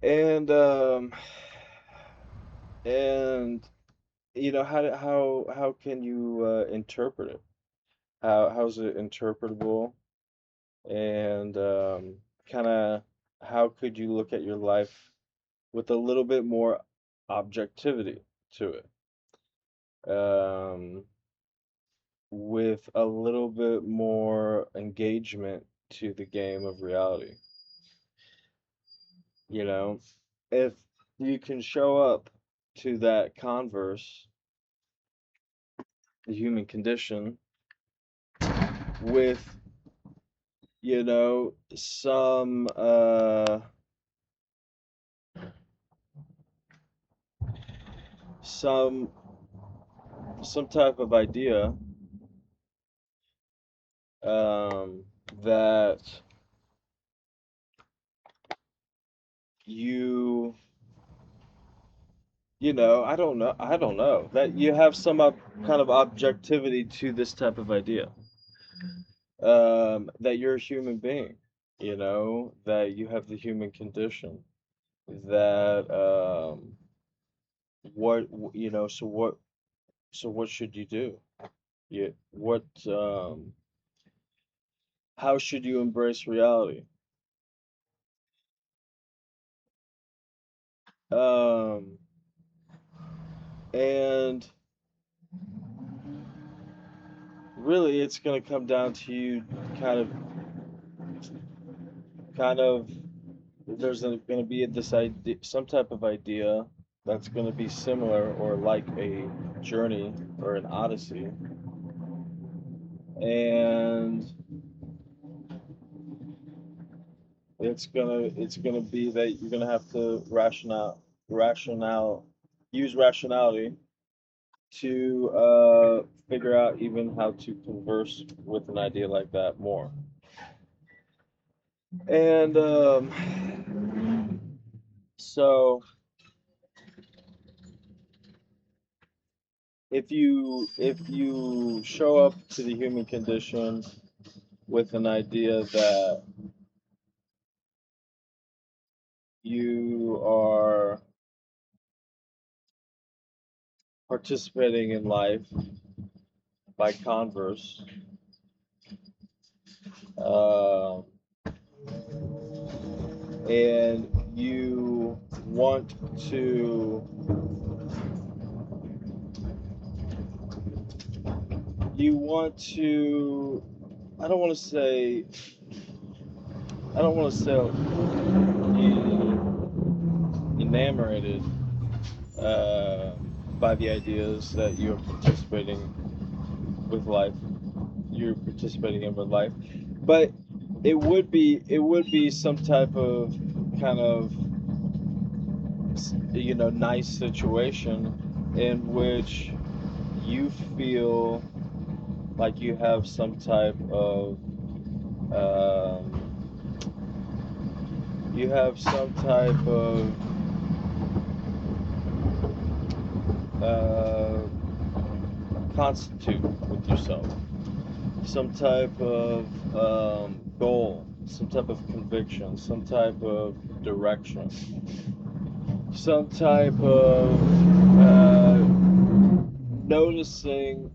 And and how can you interpret it? How's it interpretable? And kind of how could you look at your life with a little bit more objectivity to it? Um, with a little bit more engagement to the game of reality. You know, if you can show up to that converse, the human condition, with, some some type of idea, um, that you I don't know that you have some kind of objectivity to this type of idea, that you're a human being, that you have the human condition, that what you know so what should you do? What how should you embrace reality? Um, and really, it's gonna come down to you, kind of, kind of. There's gonna be this idea, some type of idea that's gonna be similar or like a journey or an odyssey, and it's gonna be that you're gonna have to rational use rationality to figure out even how to converse with an idea like that more. And so if you show up to the human condition with an idea that you are participating in life by converse, uh, and want to you want to I don't want to say I don't want to say enamored uh, by the ideas that you're participating with life. You're participating in with life, but it would be some type of kind of nice situation in which you feel like um, you have some type of uh, constitute with yourself, some type of goal, some type of conviction, some type of direction, some type of noticing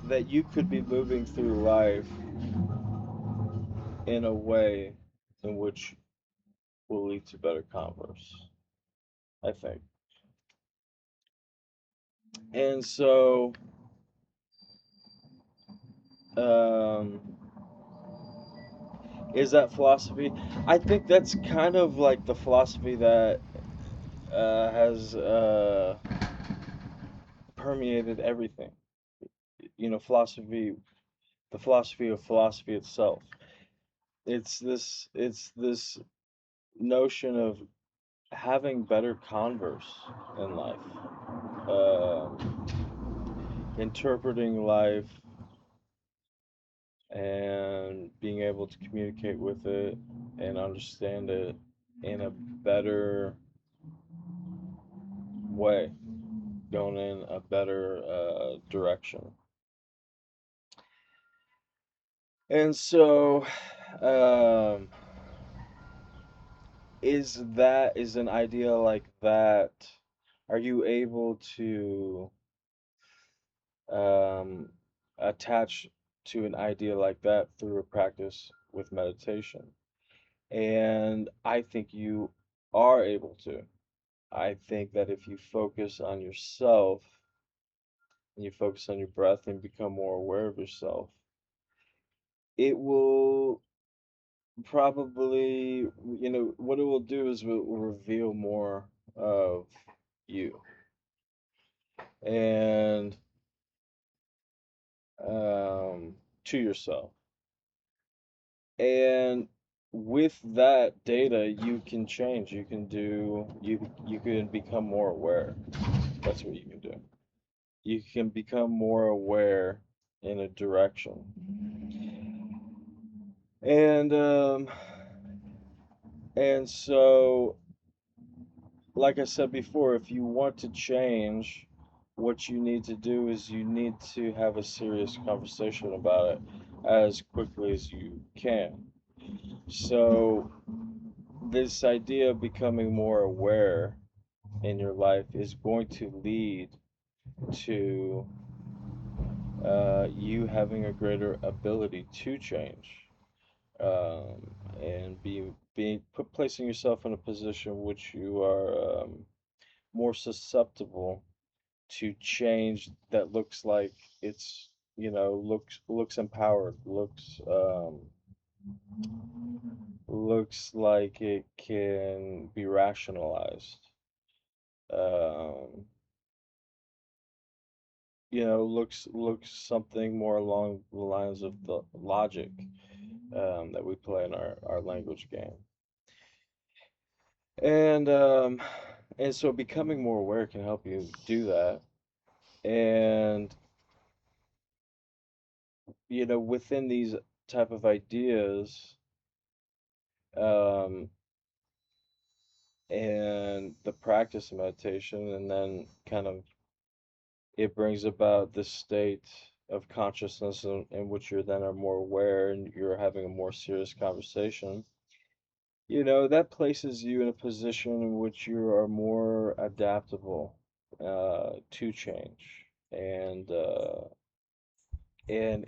that you could be moving through life in a way in which will lead to better commerce, I think. And so, um, is that philosophy? I think that's kind of like the philosophy that has permeated everything. Philosophy, the philosophy of philosophy itself. It's this notion of having better converse in life, interpreting life and being able to communicate with it and understand it in a better way, going in a better direction. And so, um, is an idea like that, are you able to um, attach to an idea like that through a practice with meditation? And I think you are able to. I think that if you focus on yourself and you focus on your breath and become more aware of yourself, it will probably, what it will do is will reveal more of you and to yourself. And with that data, you can change. You can become more aware. That's what you can do. You can become more aware in a direction. And and so like I said before, if you want to change, what you need to do is you need to have a serious conversation about it as quickly as you can. So, this idea of becoming more aware in your life is going to lead to you having a greater ability to change, and placing yourself in a position which you are more susceptible to change that looks like it's looks empowered, looks like it can be rationalized, um looks something more along the lines of the logic that we play in our language game. And um and so becoming more aware can help you do that. And within these type of ideas, um and the practice of meditation, and then kind of it brings about this state of consciousness in which you're then are more aware and you're having a more serious conversation. That places you in a position in which you are more adaptable to change. And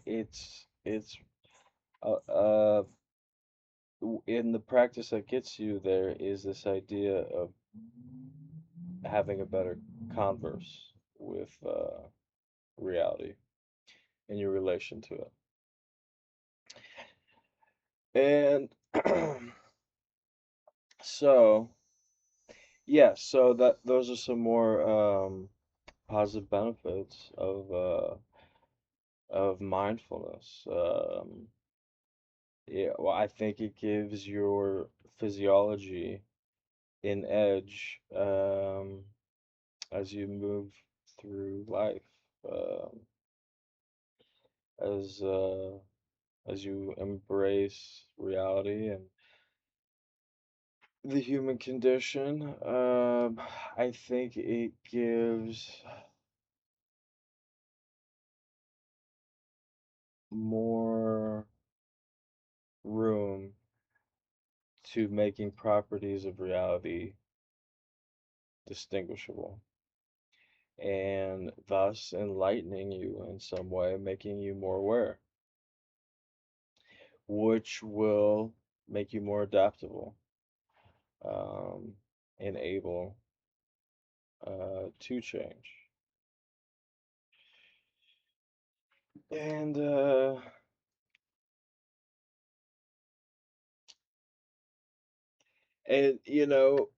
it's uh, in the practice that gets you there is this idea of having a better converse with reality in your relation to it. And so, yeah, so that those are some more positive benefits of mindfulness. Yeah, well, I think it gives your physiology an edge as you move through life, um, as uh, as you embrace reality and the human condition. I think it gives more room to making properties of reality distinguishable, and thus enlightening you in some way, making you more aware, which will make you more adaptable, um, and able to change. And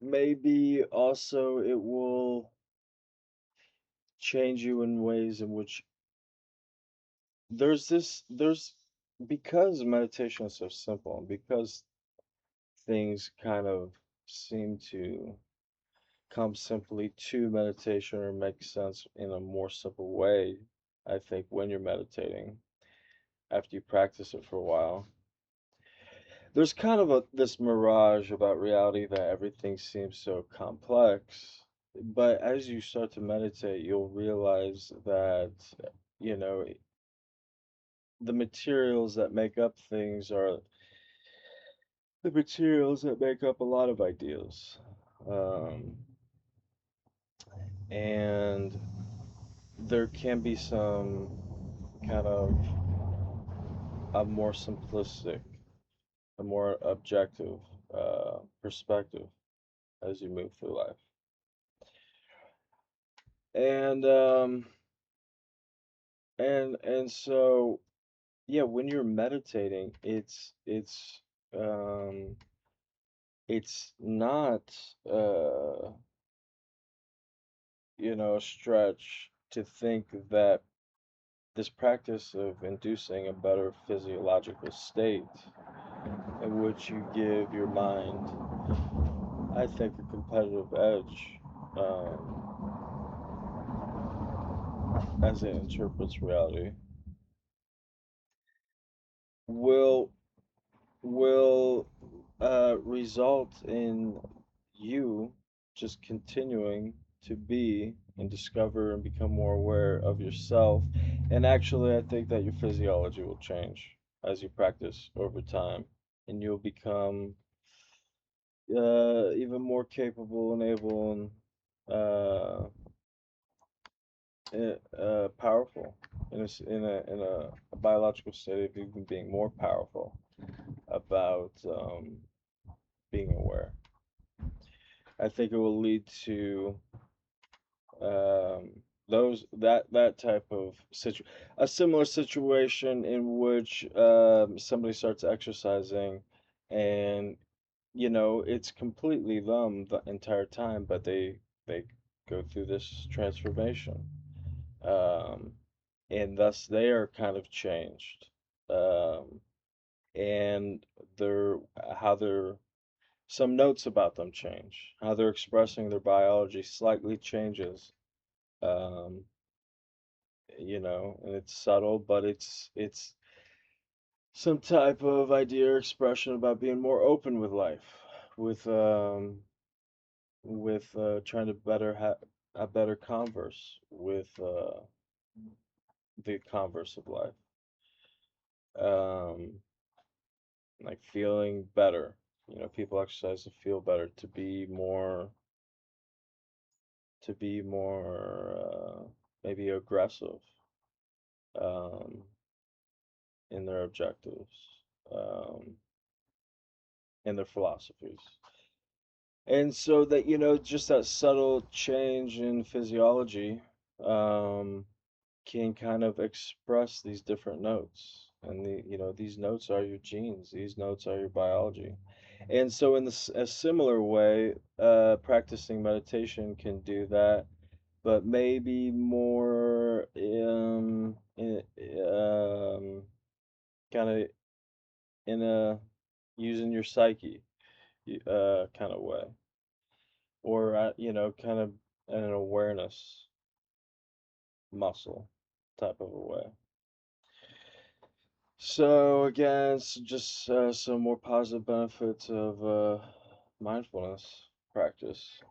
maybe also it will change you in ways in which there's because meditation is so simple, and because things kind of seem to come simply to meditation or make sense in a more simple way. I think when you're meditating, after you practice it for a while, there's kind of this mirage about reality that everything seems so complex. But as you start to meditate, you'll realize that, you know, the materials that make up things are the materials that make up a lot of ideas. Um, and there can be some kind of a more simplistic, a more objective perspective as you move through life. And so yeah, when you're meditating, it's not a stretch to think that this practice of inducing a better physiological state in which you give your mind, I think, a competitive edge as it interprets reality, will result in you just continuing to be and discover and become more aware of yourself. And actually, I think that your physiology will change as you practice over time, and you'll become even more capable and able and uh, powerful in a biological state of even being more powerful about being aware. I think it will lead to um, that type of a similar situation in which somebody starts exercising, and it's completely them the entire time, but they go through this transformation, um, and thus they are kind of changed, um, and their how they're some notes about them change. How they're expressing their biology slightly changes. Um, and it's subtle, but it's some type of idea or expression about being more open with life, with trying to better have a better converse with the converse of life. Um, like feeling better. People exercise to feel better, to be more maybe aggressive um, in their objectives, um, in their philosophies. And so that, just that subtle change in physiology um, can kind of express these different notes. And these notes are your genes, these notes are your biology. And so, in a similar way, practicing meditation can do that, but maybe more kind of in a using your psyche kind of way, or kind of an awareness muscle type of a way. So again, it's just some more positive benefits of mindfulness practice.